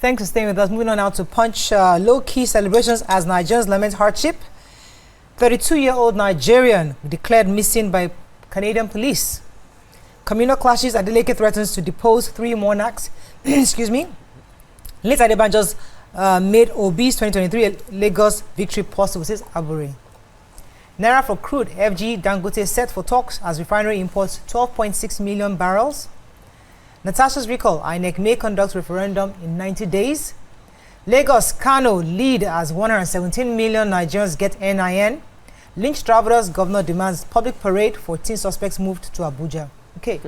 Thanks for staying with us. Moving on now to Punch. Low-key celebrations as Nigerians lament hardship. 32-year-old Nigerian declared missing by Canadian police. Communal clashes. Adeleke threatens to depose 3 monarchs. Excuse me. Late Adebanjo's made Obi's 2023 Lagos victory possible, says Abure. Naira for crude. FG Dangote set for talks as refinery imports 12.6 million barrels. Natasha's recall. INEC may conduct referendum in 90 days. Lagos, Kano lead as 117 million Nigerians get NIN. Lynch travelers. Governor demands public parade. 14 suspects moved to Abuja. Okay.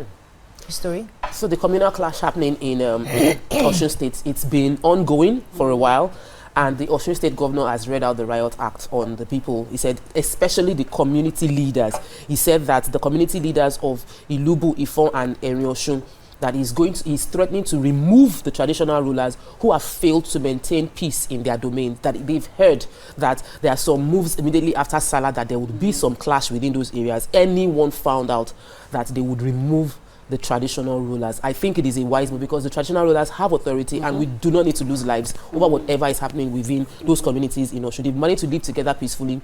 Story. So the communal clash happening in Osun State, it's been ongoing for a while, and the Osun State governor has read out the riot act on the people. He said, especially the community leaders. He said that the community leaders of Ilubu, Ifon, and Eriosun, that he's threatening to remove the traditional rulers who have failed to maintain peace in their domains. That they've heard that there are some moves immediately after Salah that there would be some clash within those areas. Anyone found out that they would remove the traditional rulers. I think it is a wise move because the traditional rulers have authority and we do not need to lose lives over whatever is happening within those communities in Osun. They've managed to live together peacefully,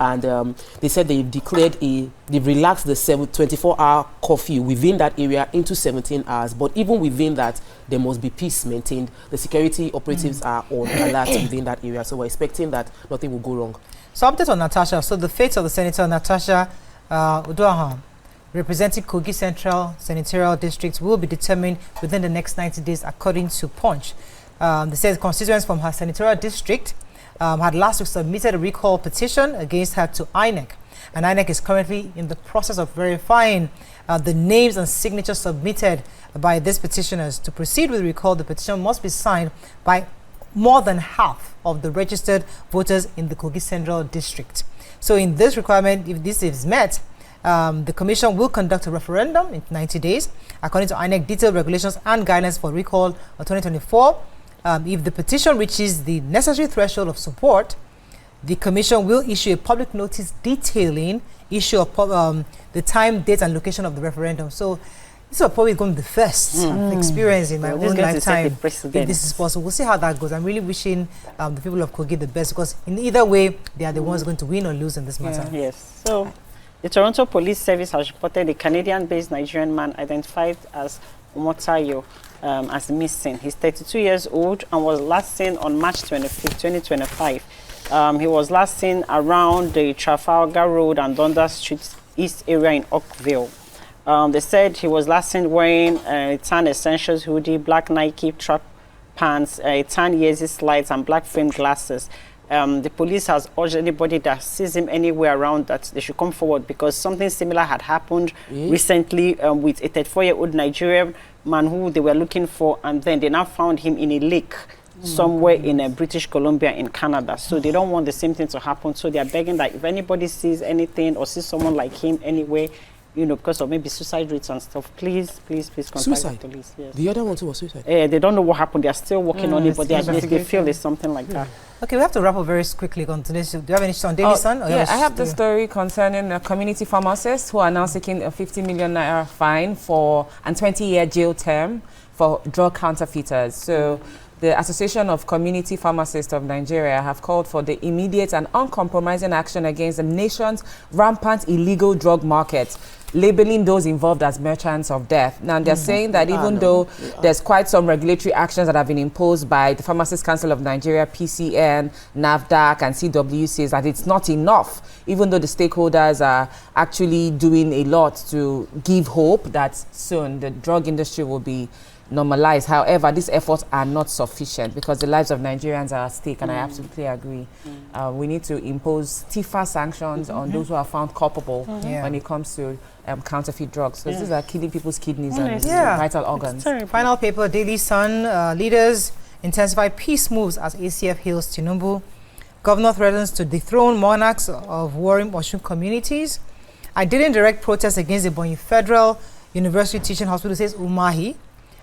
and they said they've relaxed the 24-hour curfew within that area into 17 hours, but even within that there must be peace maintained. The security operatives are on alert within that area, so we're expecting that nothing will go wrong. So update on Natasha. So the fate of the Senator Natasha Uduaghan, representing Kogi Central Senatorial District, will be determined within the next 90 days, according to Punch. They said constituents from her senatorial district had last week submitted a recall petition against her to INEC. And INEC is currently in the process of verifying the names and signatures submitted by these petitioners. To proceed with recall, the petition must be signed by more than half of the registered voters in the Kogi Central District. So in this requirement, if this is met, the Commission will conduct a referendum in 90 days, according to INEC detailed regulations and guidelines for recall of 2024. If the petition reaches the necessary threshold of support, the Commission will issue a public notice detailing the time, date, and location of the referendum. So this is probably going to be the first experience in my own lifetime. If this is possible, we'll see how that goes. I'm really wishing the people of Kogi the best, because in either way, they are the ones going to win or lose in this matter. Yes. So the Toronto Police Service has reported a Canadian-based Nigerian man identified as Omotayo as missing. He's 32 years old and was last seen on March 25th, 2025. He was last seen around the Trafalgar Road and Dundas Street East area in Oakville. They said he was last seen wearing a tan essentials hoodie, black Nike track pants, a tan Yeezy slides, and black framed glasses. The police has urged anybody that sees him anywhere around that they should come forward, because something similar had happened recently with a 34-year-old Nigerian man who they were looking for, and then they now found him in a lake somewhere in British Columbia in Canada. So they don't want the same thing to happen. So they are begging that if anybody sees anything or sees someone like him anywhere, you know, because of maybe suicide rates and stuff, please contact the police. Yes. The other one too was suicide? They don't know what happened. They are still working on it, but they feel there's something like that. Okay, we have to wrap up very quickly on today's show. Do you have any on Daily Sun? Yeah, I have the story concerning a community pharmacist who are now seeking a 50 million naira fine and 20-year jail term for drug counterfeiters. So the Association of Community Pharmacists of Nigeria have called for the immediate and uncompromising action against the nation's rampant illegal drug market, labeling those involved as merchants of death. Now, they're saying that even though there's quite some regulatory actions that have been imposed by the Pharmacists Council of Nigeria, PCN, NAFDAC, and CWCs, that it's not enough, even though the stakeholders are actually doing a lot to give hope that soon the drug industry will be normalized. However, these efforts are not sufficient because the lives of Nigerians are at stake, and I absolutely agree. We need to impose stiffer sanctions on those who are found culpable when it comes to counterfeit drugs. So these are killing people's kidneys and vital organs. Final paper, Daily Sun. Leaders intensify peace moves as ACF hails Tinubu. Governor threatens to dethrone monarchs of warring Osun communities. I didn't direct protests against the Bonny Federal University Teaching Hospital, says Umahi.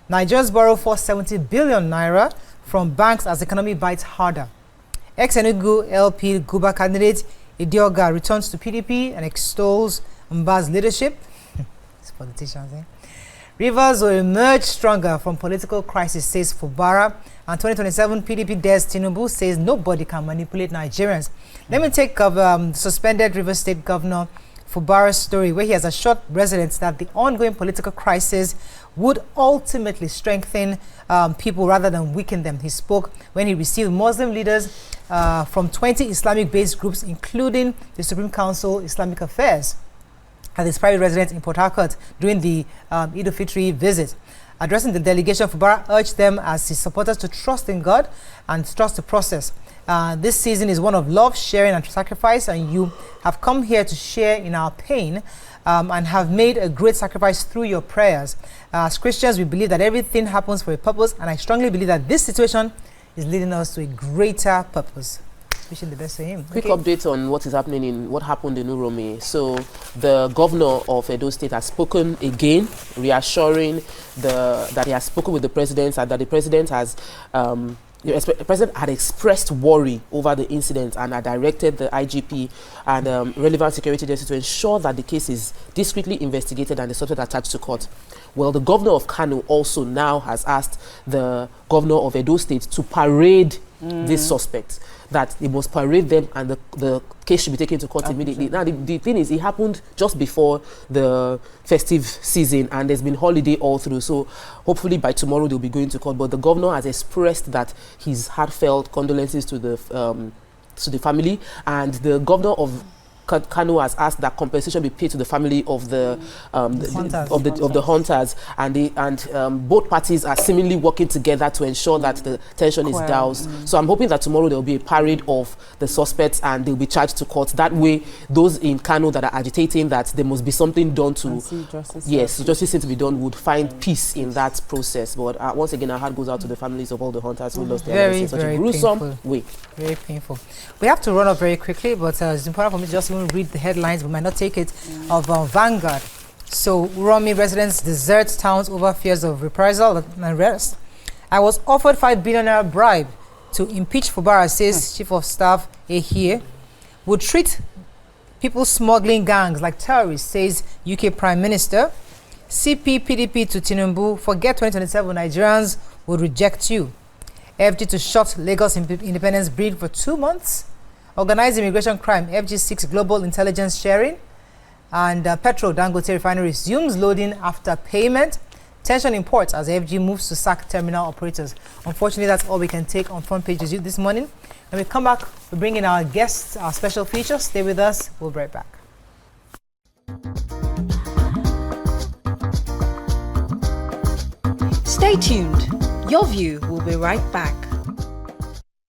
Nigerians borrow 470 billion naira from banks as the economy bites harder. Ex-Enugu LP Guba candidate Idioga returns to PDP and extols Mba's leadership. These politicians, Rivers will emerge stronger from political crisis, says Fubara. And 2027 PDP dares Tinubu, says nobody can manipulate Nigerians. Let me take suspended River State Governor Fubara's story, where he has assured residents that the ongoing political crisis would ultimately strengthen people rather than weaken them. He spoke when he received Muslim leaders from 20 Islamic-based groups, including the Supreme Council Islamic Affairs, at his private residence in Port Harcourt during the Eid al-Fitr visit. Addressing the delegation, Fubara urged them as his supporters to trust in God and trust the process. This season is one of love, sharing, and sacrifice, and you have come here to share in our pain and have made a great sacrifice through your prayers. As Christians, we believe that everything happens for a purpose, and I strongly believe that this situation is leading us to a greater purpose. Wishing the best for him. Quick update on what is happening in what happened in Uromi. So the governor of Edo State has spoken again, reassuring that he has spoken with the president and that the president has the president had expressed worry over the incident and had directed the IGP and relevant security agencies to ensure that the case is discreetly investigated and the suspect attached to court. Well, the governor of Kano also now has asked the governor of Edo State to parade these suspects, that he must parade them and the case should be taken to court immediately. Now, the thing is, it happened just before the festive season and there's been holiday all through. So hopefully by tomorrow they'll be going to court. But the governor has expressed that his heartfelt condolences to the family, and the governor of Kano has asked that compensation be paid to the family of the hunters, and both parties are seemingly working together to ensure that the tension is doused. So I'm hoping that tomorrow there will be a parade of the suspects and they'll be charged to court. That way, those in Kano that are agitating that there must be something done to justice seems to be done would find peace in that process. But once again, our heart goes out to the families of all the hunters who lost their lives in such a gruesome way. Very painful. We have to run up very quickly, but it's important for me to just even read the headlines. We might not take it, of Vanguard. So Uromi residents desert towns over fears of reprisal and arrest. I was offered $5 billion bribe to impeach Fubara, says Chief of Staff Ehie. Would treat people smuggling gangs like terrorists, says UK Prime Minister. CP PDP to Tinubu, forget 2027, Nigerians would reject you. FG to shut Lagos Independence Bridge for 2 months. Organized immigration crime, FG 6 global intelligence sharing. And Petro Dangote refinery resumes loading after payment. Tension in ports as FG moves to sack terminal operators. Unfortunately, that's all we can take on front pages this morning. When we come back, we bring in our guests, our special feature. Stay with us. We'll be right back. Stay tuned. Your View will be right back.